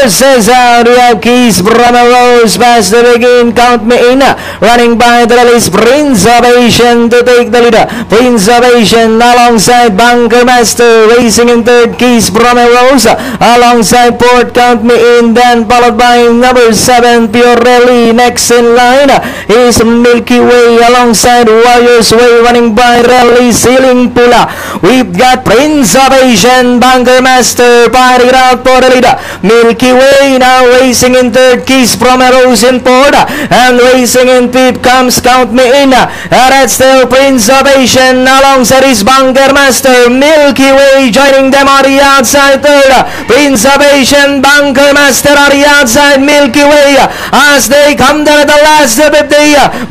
Says out, we have Keys, Brahma Rose, past the begin, count me in, running by the release, Prince of Asian to take the lead, Prince of Asian alongside Bunker Master, racing in third, Keys, Brahma Rose, alongside Port, count me in, then followed by number 7, Piorelli, next in line is Milky Way, alongside Warriors Way, running by Rally, Ceiling Pula, we've got Prince of Asian, Bunker Master, fighting out for the lead, Milky Way now racing in third, Keys from a Rose in fourth, and racing in fifth comes Count Me In, and that's still Prince of Asian alongside his Bunker Master. Milky Way joining them on the outside third, Prince of Asian, Bunker Master on the outside, Milky Way as they come down at the last of the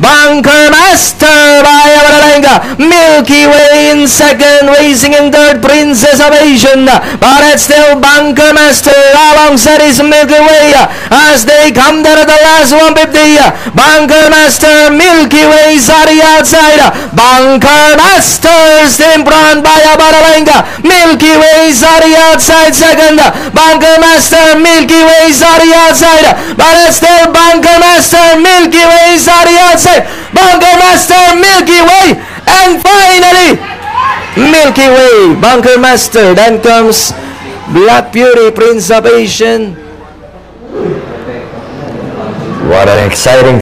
Bunker Master by Abaralenga, Milky Way in second, racing in third, Princess of Asian, but it's still Bunker Master alongside his Milky Way as they come down at the last 150. Bunker Master, Milky Way's on the outside. Bunker Master's in front by Abaralenga. Milky Way's on the outside second. Bunker Master, Milky Way's on the outside. But it's still Bunker Master, Milky Way's on the outside. Bunker Master, Milky Way, and finally Milky Way, Bunker Master. Then comes Black Beauty, Prince of Asian. What an exciting